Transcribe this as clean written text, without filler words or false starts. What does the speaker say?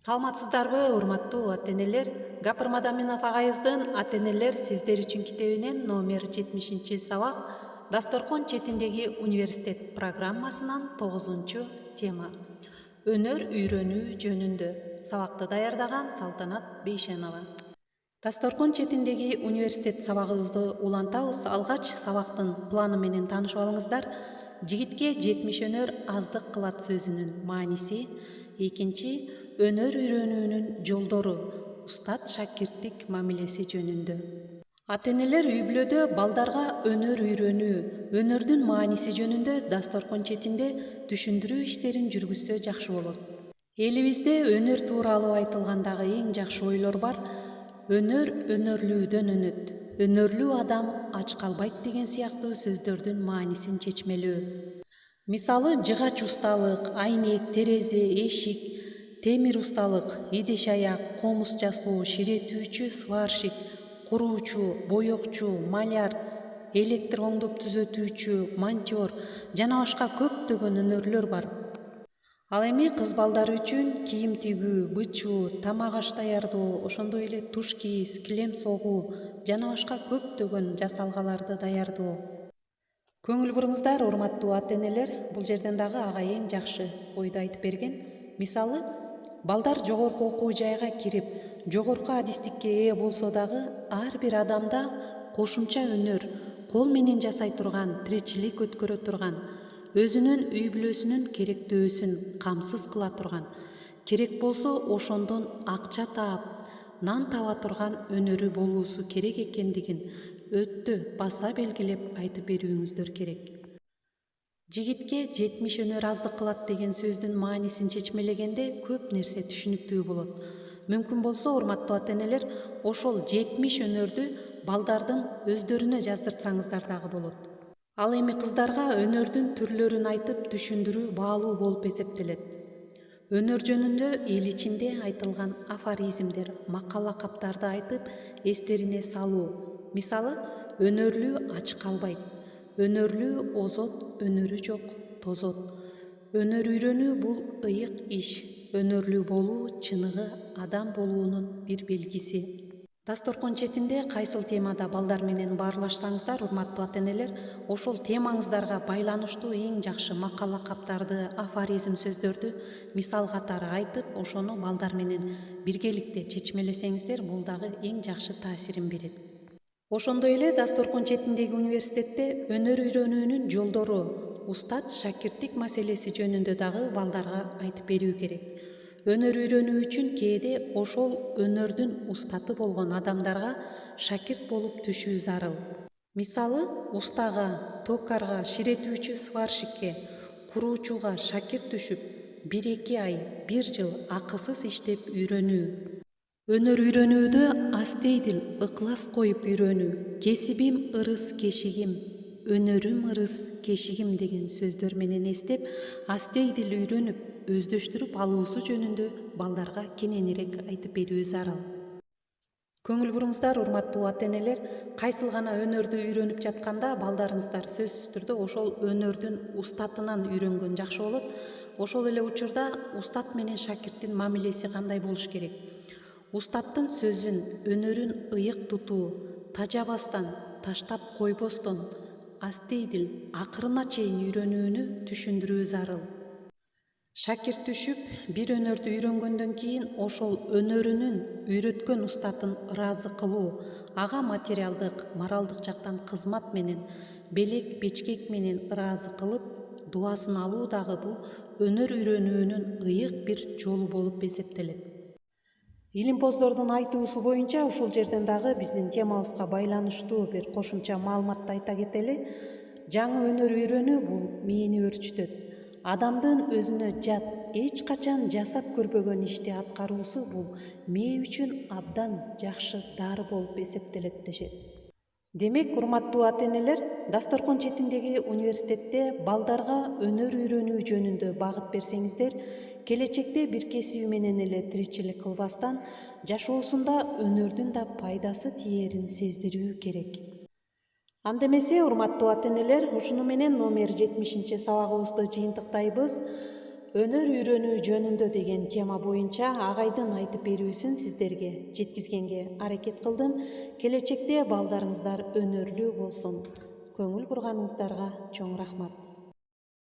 Саламатсыздарбы, урматтуу ата-энелер? Гапыр Мадаминов агайыбыздын ата-энелер сиздер үчүн китебинен номер 70 сабак Дасторкон четиндеги университет программасынан 9-тема. Өнөр үйрөнүү жөнүндө. Сабакты даярдаган Салтанат Бейшенова. Дасторкон четиндеги университет сабагыбызды улантабыз. Алгач сабактын планы менен таанышып алыңыздар. Жигитке 70 өнөр аздык кылат сөзүнүн мааниси. Экинчи, өнөр үйрөнүүнүн жолдору, устат шакирттик мамилеси жөнүндө. Ата-энелер үй-бүлөдө балдарга өнөр үйрөнүү, өнөрдүн мааниси жөнүндө дасторкон четинде түшүндүрүү иштерин жүргүзсө жакшы болот. Элибизде өнөр тууралуу айтылгандагы эң жакшы ойлор бар. Өнөр өнөрлүүдөн өнөт. Өнөрлүү адам ач калбайт деген сыяктуу сөздөрдүн маанисин чечмелөө. Мисалы, жыгач усталык, айнек, терезе, эшик, темир усталык, идиш аяк, комуз жасоо, ширетүүчү, сварщик, куруучу, боекчу, маляр, электр оңдоп түзөтүүчү, монтер жана башка көптөгөн өнөрлөр бар. Ал эми кыз балдар үчүн кийим тигүү, бычуу, тамак аш даярдоо, ошондой эле туш кийиз, килем согуу жана башка көптөгөн жасалгаларды даярдоо. Көңүл буруңуздар, урматтуу ата-энелер, бул жерден дагы агай эң жакшы ойду айтып берген. Мисалы, балдар жогорку окуу жайга кирип, жогорку адистикке ээ болсо дагы, ар бир адамда кошумча өнөр, кол менен жасай турган, тиричилик өткөрө турган, өзүнүн үй-бүлөсүнүн керектөөсүн камсыз кыла турган, керек болсо ошондон акча таап, нан таба турган өнөрү болуусу керек экендигин өтө баса белгилеп айтып берүүңүздөр керек. Жигитке 70 өнөр аздык кылат деген сөздүн маанисин чечмелегенде көп нерсе түшүнүктүү болот. Мүмкүн болсо, урматтуу ата-энелер, ошол 70 өнөрдү балдардын өздөрүнө жаздыртсаңыздар дагы болот. Ал эми кыздарга өнөрдүн түрлөрүн айтып түшүндүрүү баалуу болуп эсептелет. Өнөр жөнүндө эл ичинде айтылган афоризмдер, макал-лакаптарды айтып эстерине салуу. Мисалы, өнөрлүү ач калбайт, өнөрлүү озот, өнөрү жок тозот. Өнөр үйрөнүү бул ыйык иш, өнөрлүү болуу чыныгы адам болуунун бир белгиси. Дасторкон четинде кайсыл темада балдар менен баарлашсаңыздар, урматтуу ата-энелер, ошол темаңыздарга байланыштуу эң жакшы макал-лакаптарды, афоризм сөздөрдү мисал катары айтып, ошону балдар менен биргеликте чечмелесеңиздер, бул дагы эң жакшы таасирин берет. Ошондой эле Дасторкон четиндеги университетте өнөр үйрөнүүнүн жолдору, устат шакирттик маселеси жөнүндө дагы балдарга айтып берүү керек. Өнөр үйрөнүү үчүн кээде ошол өнөрдүн устаты болгон адамдарга шакирт болуп түшүү зарыл. Мисалы, устага, токарга, ширетүүчү сварщикке, куруучуга шакирт түшүп, 1-2 ай, 1 жыл акысыз иштеп үйрөнүү. Өнөр үйрөнүүдө астейдил, ыклас коюп үйрөнүү, кесибим ырыс кешигим, өнөрүм ырыс кешигим деген сөздөр менен эстеп, астейдил үйрөнүп, өздөштүрүп алуусу жөнүндө балдарга кененирээк айтып берүү зарыл. Көңүл буруңуздар, урматтуу ата-энелер, кайсыл гана өнөрдү үйрөнүп жатканда балдарыңыздар сөзсүз түрдө ошол өнөрдүн устатынан үйрөнгөн жакшы болот. Ошол эле учурда устат менен шакирттин мамилеси кандай болуш керек? Устаттын сөзүн, өнөрүн ыйык тутуу, тажабастан, таштап койбостон, астейдил, акырына чейин үйрөнүүнү түшүндүрүү зарыл. Шакирт түшүп, бир өнөрдү үйрөнгөндөн кийин ошол өнөрүнүн үйрөткөн устатын ыраазы кылуу, ага материалдык, моралдык жактан кызмат менен, белек, бечкек менен ыраазы кылып, дубасын алуу дагы бул өнөр үйрөнүүнүн ыйык бир жолу болуп эсептелет. Илимпоздордун айтуусу боюнча ушул жерден дагы биздин темабызга байланыштуу бир кошумча маалыматты айта кетели. Жаңы өнөр үйрөнүү бул мээни өөрчүтөт. Адамдын өзүнө жат, эч качан жасап көрбөгөн ишти аткаруусу бул мээ үчүн абдан жакшы дары болуп эсептелет дешет. Демек, урматтуу ата-энелер, Дасторкон четиндеги университетте балдарга өнөр үйрөнүү жөнүндө багыт берсеңиздер, келечекте бир кесиби менен эле тиричилик кылбастан, жашоосунда өнөрдүн да пайдасы тиерин сездирүү керек. Анда эмесе, урматтуу ата-энелер, ушуну менен номер 70 сабагыбызды жыйынтыктайбыз. өнөр үйрөнүү жөнүндө деген тема боюнча агайдын айтып берүүсүн сиздерге жеткизгенге аракет кылдым. Келечекте балдарыңыздар өнөрлүү болсун. Көңүл бурганыңыздарга чоң рахмат.